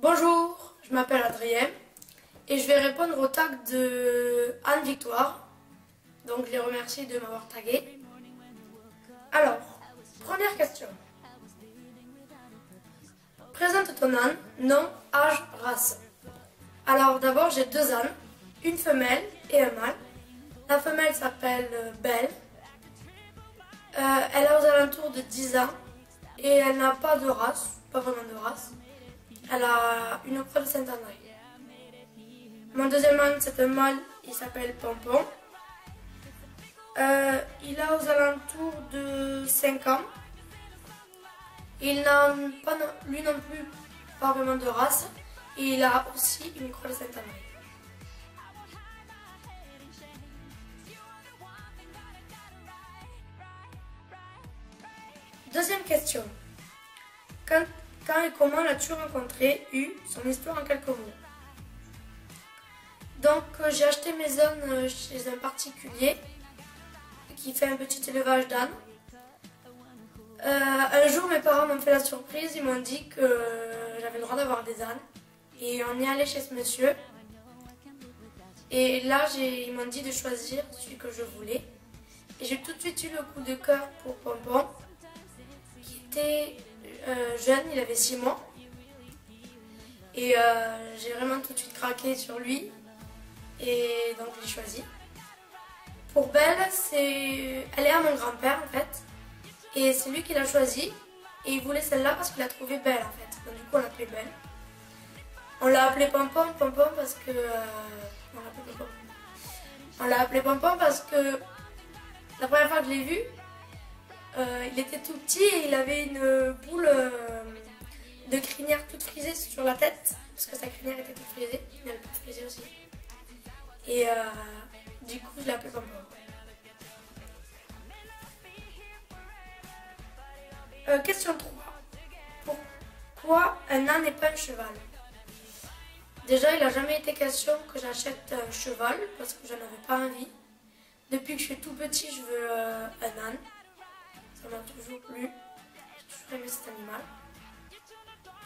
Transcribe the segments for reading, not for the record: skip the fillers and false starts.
Bonjour, je m'appelle Adrien et je vais répondre au tag de Anne Victoire. Donc je les remercie de m'avoir tagué. Alors, première question. Présente ton âne, nom, âge, race. Alors d'abord j'ai deux ânes, une femelle et un mâle. La femelle s'appelle Belle. Elle a aux alentours de 10 ans et elle n'a pas de race, pas vraiment de race. Elle a une croix de Saint-André. Mon deuxième âne, c'est un mâle, il s'appelle Pompon. Il a aux alentours de 5 ans. Il n'a pas, lui non plus, pas vraiment de race. Et il a aussi une croix de Saint-André. Deuxième question. Quand et comment l'as-tu rencontré, son histoire en quelques mots? Donc j'ai acheté mes ânes chez un particulier qui fait un petit élevage d'ânes. Un jour mes parents m'ont fait la surprise, ils m'ont dit que j'avais le droit d'avoir des ânes. Et on est allé chez ce monsieur. Et là ils m'ont dit de choisir celui que je voulais. Et j'ai tout de suite eu le coup de cœur pour Pompon, qui était jeune, il avait 6 mois. Et j'ai vraiment tout de suite craqué sur lui. Et donc je l'ai choisi. Pour Belle, elle est à mon grand-père en fait. Et c'est lui qui l'a choisi. Et il voulait celle-là parce qu'il l'a trouvée belle en fait. Donc du coup on l'a appelée Belle. On l'a appelé Pompon parce que... On l'a appelé Pompon parce que la première fois que je l'ai vu, il était tout petit et il avait une boule de crinière toute frisée sur la tête. Parce que sa crinière était toute frisée. Il a le toute frisée aussi. Et du coup, je l'ai appelé Pompon. Question 3. Pourquoi un âne n'est pas un cheval? Déjà, il n'a jamais été question que j'achète un cheval parce que j'en avais pas envie. Depuis que je suis tout petit, je veux un âne. Ça m'a toujours plu. J'ai toujours aimé cet animal.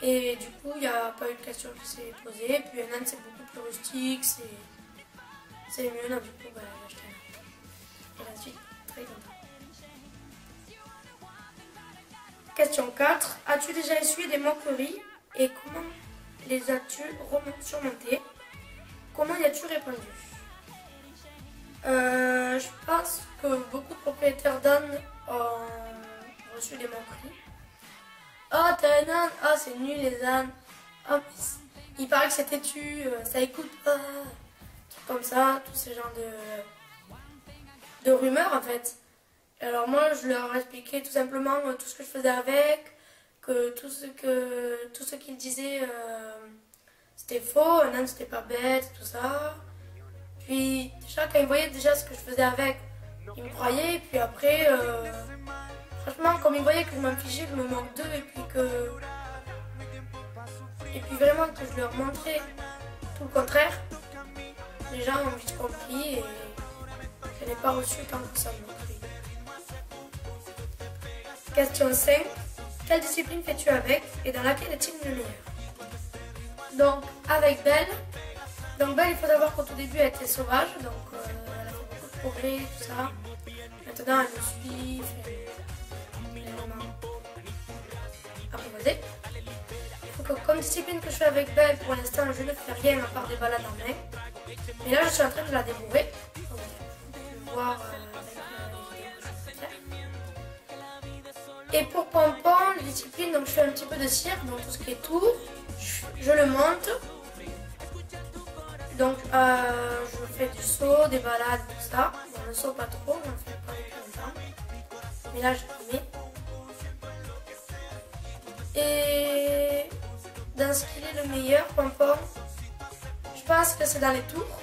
Et du coup, il n'y a pas eu de question qui s'est posée. Puis un âne, c'est beaucoup plus rustique, c'est mieux. Non, du coup, j'ai acheté un âne. Et là, je suis très contente. Question 4. As-tu déjà essuyé des moqueries et comment les as-tu surmontées? Comment y as-tu répondu? Je pense que beaucoup de propriétaires d'ânes ont reçu des moqueries. Oh, t'as un âne? Oh, c'est nul les ânes. Oh, il paraît que c'est têtu, ça écoute pas. Trucs comme ça, tous ces genres de rumeurs en fait. Alors moi, je leur ai expliqué tout simplement tout ce que je faisais avec, que tout ce qu'ils disaient c'était faux, un âne c'était pas bête, tout ça. Puis déjà quand ils voyaient déjà ce que je faisais avec, ils me croyaient. Et puis après, franchement, comme ils voyaient que je m'en fichais, que je me moque d'eux et puis vraiment que je leur montrais tout le contraire, les gens ont vite compris et je n'ai pas reçu tant que ça de moquerie. Question 5. Quelle discipline fais-tu avec et dans laquelle est-il le meilleur? Donc avec Belle. Donc Belle, il faut savoir qu'au tout début elle était sauvage, donc elle a fait beaucoup de progrès, tout ça. Maintenant elle me suit, elle est vraiment apprivoisée. Il faut que comme discipline que je fais avec Belle, pour l'instant je ne fais rien à part des balades en main. Mais là je suis en train de la débourrer. Donc, je vais voir avec les vidéos que je peux faire. Et pour Pompon, les disciplines, donc je fais un petit peu de cirque, donc tout ce qui est tour, je le monte. Donc je fais du saut, des balades, tout ça. Bon, le saut pas trop, j'en fais pas depuis longtemps. Mais là je le mets. Et dans ce qu'il est le meilleur, Pompon, je pense que c'est dans les tours.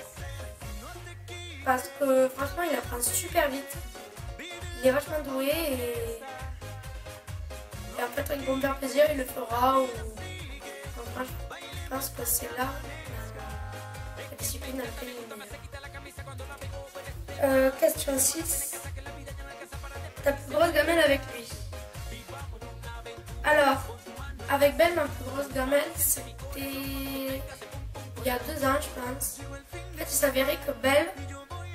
Parce que franchement il apprend super vite. Il est vachement doué et en fait quand il va me faire plaisir il le fera. Ou... Enfin, je pense que c'est là la discipline dans laquelle il est meilleur. Question 6. Ta plus grosse gamelle avec lui? Alors, avec Ben, ma plus grosse gamelle, c'était c'était il y a 2 ans, je pense. En fait, il s'avérait que Belle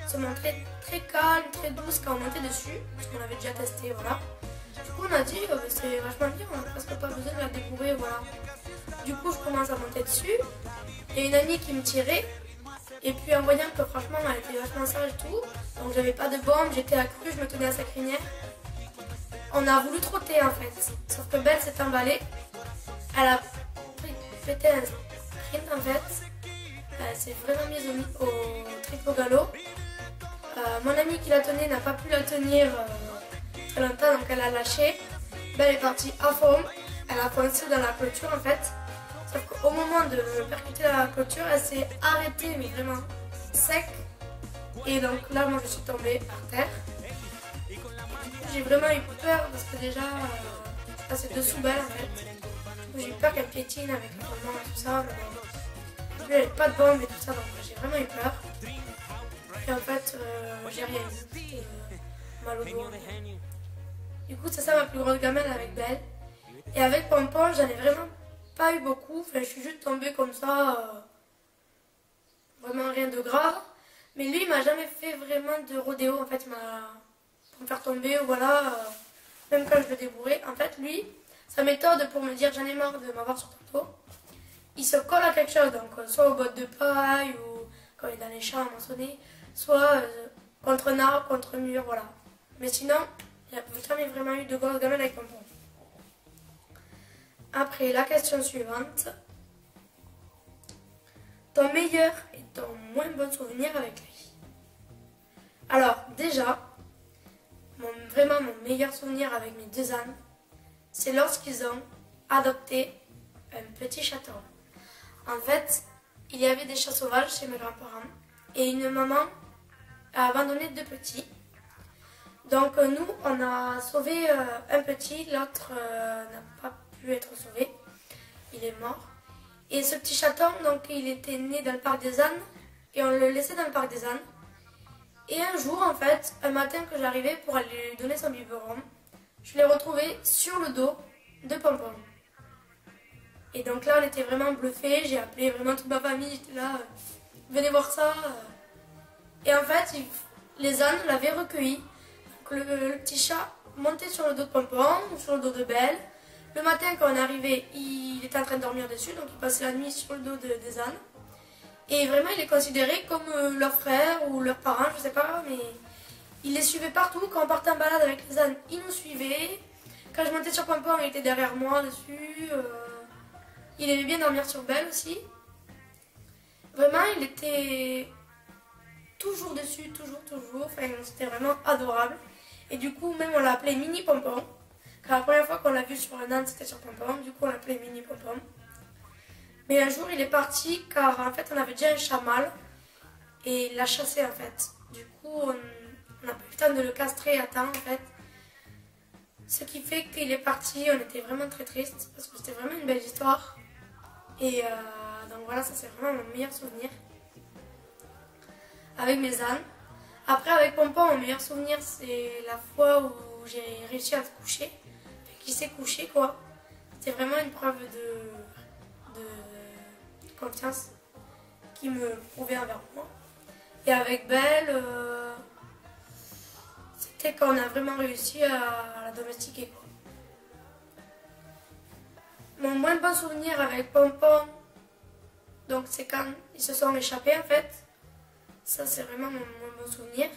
se montrait très calme, très douce quand on montait dessus, parce qu'on avait déjà testé, voilà. Du coup, on a dit, c'est vachement bien, on n'a presque pas besoin de la découvrir, voilà. Du coup, je commence à monter dessus. Il y a une amie qui me tirait. Et puis en voyant que franchement, elle était vachement sage et tout, donc j'avais pas de bombe, j'étais accrue, je me tenais à sa crinière. On a voulu trotter en fait, sauf que Belle s'est emballée. Elle a pété un sprint en fait. Elle s'est vraiment mise au trip au galop. Mon amie qui la tenait n'a pas pu la tenir très longtemps, donc elle a lâché. Belle est partie à fond, elle a foncé dans la clôture en fait. Sauf qu'au moment de percuter la clôture, elle s'est arrêtée, mais vraiment sec. Et donc là, moi je suis tombée par terre. J'ai vraiment eu peur parce que déjà, je passais dessous Belle en fait. J'ai eu peur qu'elle piétine avec le fondement et tout ça. Mais elle n'avait pas de bombe et tout ça, donc j'ai vraiment eu peur. Et en fait, j'ai rien eu. Mal au dos. Du coup, c'est ça ma plus grande gamelle avec Belle. Et avec Pompon, j'en ai vraiment pas eu beaucoup. Enfin, je suis juste tombée comme ça. Vraiment rien de grave. Mais lui, il m'a jamais fait vraiment de rodéo. En fait, il m'a... Pour me faire tomber, voilà. Même quand je le débourrais. En fait, lui, sa méthode pour me dire j'en ai marre de m'avoir sur ton dos, il se colle à quelque chose. Donc, soit aux bottes de paille ou quand il est dans les champs à moissonner, soit contre un arbre, contre un mur, voilà. Mais sinon, il n'y a jamais vraiment eu de grosses gamelles avec Pompon. Après, la question suivante. Ton meilleur et ton moins bon souvenir avec lui. Alors, déjà, vraiment mon meilleur souvenir avec mes 2 ânes, c'est lorsqu'ils ont adopté un petit chaton. En fait, il y avait des chats sauvages chez mes grands-parents et une maman a abandonné 2 petits. Donc nous, on a sauvé un petit, l'autre n'a pas pu être sauvé, il est mort. Et ce petit chaton, donc il était né dans le parc des ânes et on le laissait dans le parc des ânes. Et un jour, en fait, un matin que j'arrivais pour aller lui donner son biberon, je l'ai retrouvé sur le dos de Pompon. Et donc là, on était vraiment bluffés, j'ai appelé vraiment toute ma famille, j'étais là, venez voir ça. Et en fait, les ânes l'avaient recueilli. Donc le petit chat montait sur le dos de Pompon, sur le dos de Belle. Le matin, quand on arrivait, il était en train de dormir dessus, donc il passait la nuit sur le dos des ânes. Et vraiment, il est considéré comme leur frère ou leurs parents, je sais pas, mais il les suivait partout. Quand on partait en balade avec les ânes, il nous suivait. Quand je montais sur Pompon, il était derrière moi dessus. Il aimait bien dormir sur Belle aussi. Vraiment, il était toujours dessus, toujours. Enfin, c'était vraiment adorable. Et du coup, même on l'a appelé Mini Pompon. Car la première fois qu'on l'a vu sur un âne, c'était sur Pompon. Du coup, on l'a appelé Mini Pompon. Mais un jour, il est parti car en fait, on avait déjà un chat mâle. Et il l'a chassé en fait. Du coup, on n'a pas eu le temps de le castrer à temps en fait. Ce qui fait qu'il est parti, on était vraiment très tristes parce que c'était vraiment une belle histoire. Et donc voilà, ça c'est vraiment mon meilleur souvenir avec mes ânes. Après, avec Pompon, mon meilleur souvenir, c'est la fois où j'ai réussi à se coucher. Enfin, qu'il s'est couché quoi. C'était vraiment une preuve de confiance qui me prouvait envers moi. Et avec Belle, c'était quand on a vraiment réussi à la domestiquer quoi. Mon moins bon souvenir avec Pompon, donc c'est quand ils se sont échappés en fait. Ça c'est vraiment mon moins bon souvenir.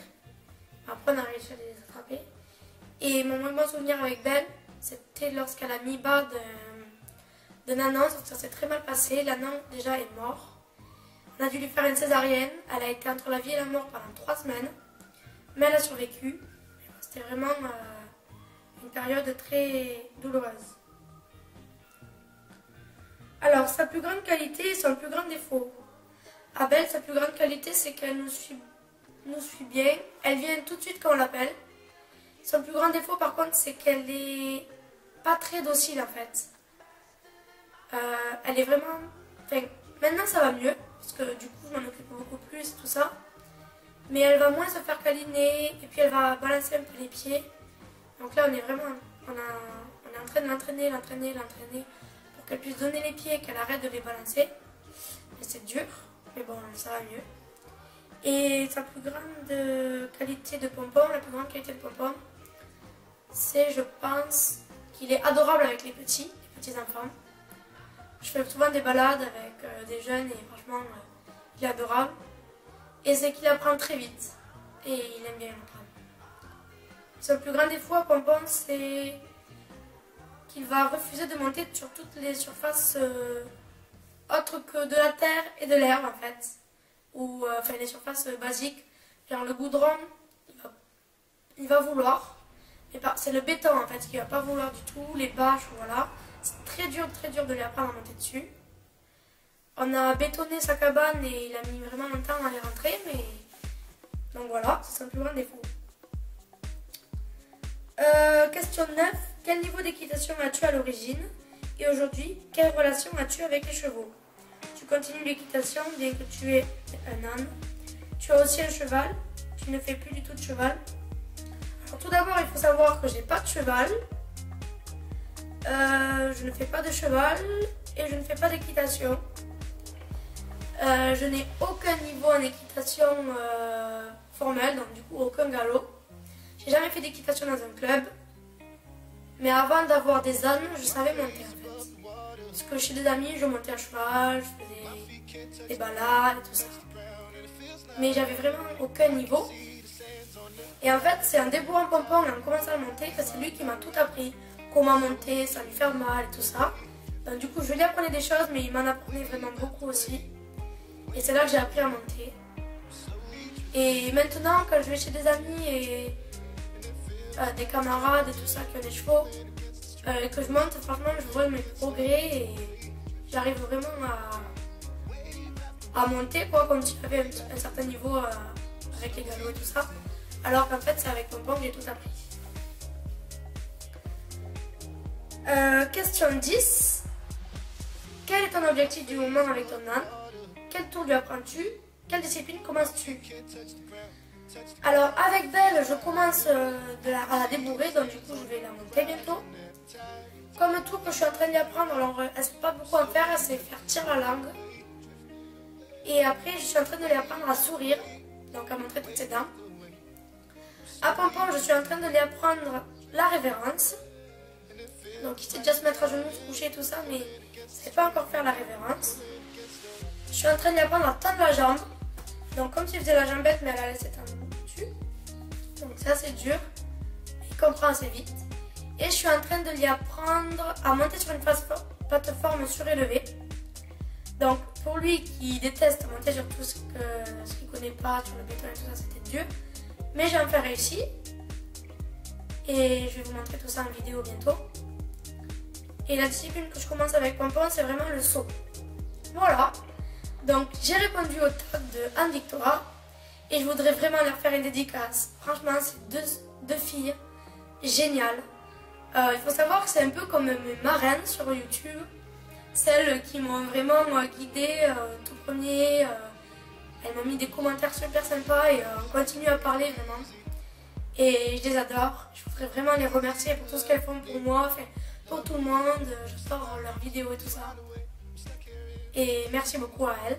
Après on a réussi à les attraper. Et mon moins bon souvenir avec Belle, c'était lorsqu'elle a mis bas de Nanan, ça s'est très mal passé. Nanan déjà est mort. On a dû lui faire une césarienne. Elle a été entre la vie et la mort pendant 3 semaines. Mais elle a survécu. C'était vraiment une période très douloureuse. Alors, sa plus grande qualité et son plus grand défaut. Belle, sa plus grande qualité, c'est qu'elle nous suit bien. Elle vient tout de suite quand on l'appelle. Son plus grand défaut, par contre, c'est qu'elle est pas très docile, en fait. Elle est vraiment... Enfin, maintenant, ça va mieux, parce que du coup, je m'en occupe beaucoup plus, tout ça. Mais elle va moins se faire câliner, et puis elle va balancer un peu les pieds. Donc là, on est vraiment... On est en train de l'entraîner, pour qu'elle puisse donner les pieds et qu'elle arrête de les balancer. Et c'est dur, mais bon, ça va mieux. Et sa plus grande qualité de pompon, la plus grande qualité de pompon, c'est, je pense, qu'il est adorable avec les petits enfants. Je fais souvent des balades avec des jeunes et franchement, il est adorable. Et c'est qu'il apprend très vite et il aime bien apprendre. Son plus grand défaut à Pompon, c'est qu'il va refuser de monter sur toutes les surfaces autres que de la terre et de l'herbe en fait. Ou enfin les surfaces basiques, genre le goudron, il va vouloir. Mais c'est le béton en fait qu'il va pas vouloir du tout, les bâches, voilà. C'est très dur de lui apprendre à monter dessus. On a bétonné sa cabane et il a mis vraiment longtemps à y rentrer, mais... Donc voilà, c'est son plus grand défaut. Question 9. Quel niveau d'équitation as-tu à l'origine? Et aujourd'hui, quelle relation as-tu avec les chevaux? Tu continues l'équitation bien que tu aies un âne. Tu as aussi un cheval. Tu ne fais plus du tout de cheval. Alors tout d'abord, il faut savoir que j'ai pas de cheval. Je ne fais pas de cheval et je ne fais pas d'équitation. Je n'ai aucun niveau en équitation formelle, donc du coup aucun galop. J'ai jamais fait d'équitation dans un club. Mais avant d'avoir des ânes, je savais monter en fait. Parce que chez des amis, je montais à cheval, je faisais des balades et tout ça. Mais j'avais vraiment aucun niveau. Et en fait, c'est en débourrant Pompon, en commençant à monter, que c'est lui qui m'a tout appris. Comment monter, sans lui faire mal et tout ça. Donc du coup, je lui apprenais des choses, mais il m'en apprenait vraiment beaucoup aussi. Et c'est là que j'ai appris à monter. Et maintenant, quand je vais chez des amis et des camarades et tout ça qui ont des chevaux, et que je monte, franchement, je vois mes progrès et j'arrive vraiment à monter, quoi, comme si j'avais un certain niveau avec les galops et tout ça. Alors qu'en fait, c'est avec Pompon que j'ai tout appris. Question 10. Quel est ton objectif du moment avec ton âne? Quel tour lui apprends-tu? Quelle discipline commences-tu? Alors avec Belle, je commence à la débourrer, donc du coup je vais la monter bientôt. Comme tout que je suis en train de lui apprendre, alors elle ne sait pas beaucoup en faire, elle sait faire tirer la langue. Et après je suis en train de lui apprendre à sourire, donc à montrer toutes ses dents. À Pompon, je suis en train de lui apprendre la révérence. Donc il sait déjà se mettre à genoux, se coucher et tout ça, mais il ne sait pas encore faire la révérence. Je suis en train de lui apprendre à tendre la jambe. Donc comme s'il faisait la jambette, mais elle a laissé tendre dessus. Donc c'est assez dur. Il comprend assez vite. Et je suis en train de lui apprendre à monter sur une plateforme surélevée. Donc pour lui qui déteste monter sur tout ce qu'il ne connaît pas, sur le béton et tout ça, c'était dur. Mais j'ai enfin réussi. Et je vais vous montrer tout ça en vidéo bientôt. Et la discipline que je commence avec Pompon, c'est vraiment le saut. Voilà. Donc j'ai répondu au tag de Anne-Victoire. Et je voudrais vraiment leur faire une dédicace. Franchement, c'est deux filles géniales. Il faut savoir que c'est un peu comme mes marraines sur YouTube. Celles qui m'ont vraiment guidée tout premier. Elles m'ont mis des commentaires super sympas et on continue à parler vraiment. Et je les adore. Je voudrais vraiment les remercier pour tout ce qu'elles font pour moi, enfin, pour tout le monde. J'adore leurs vidéos et tout ça. Et merci beaucoup à elles.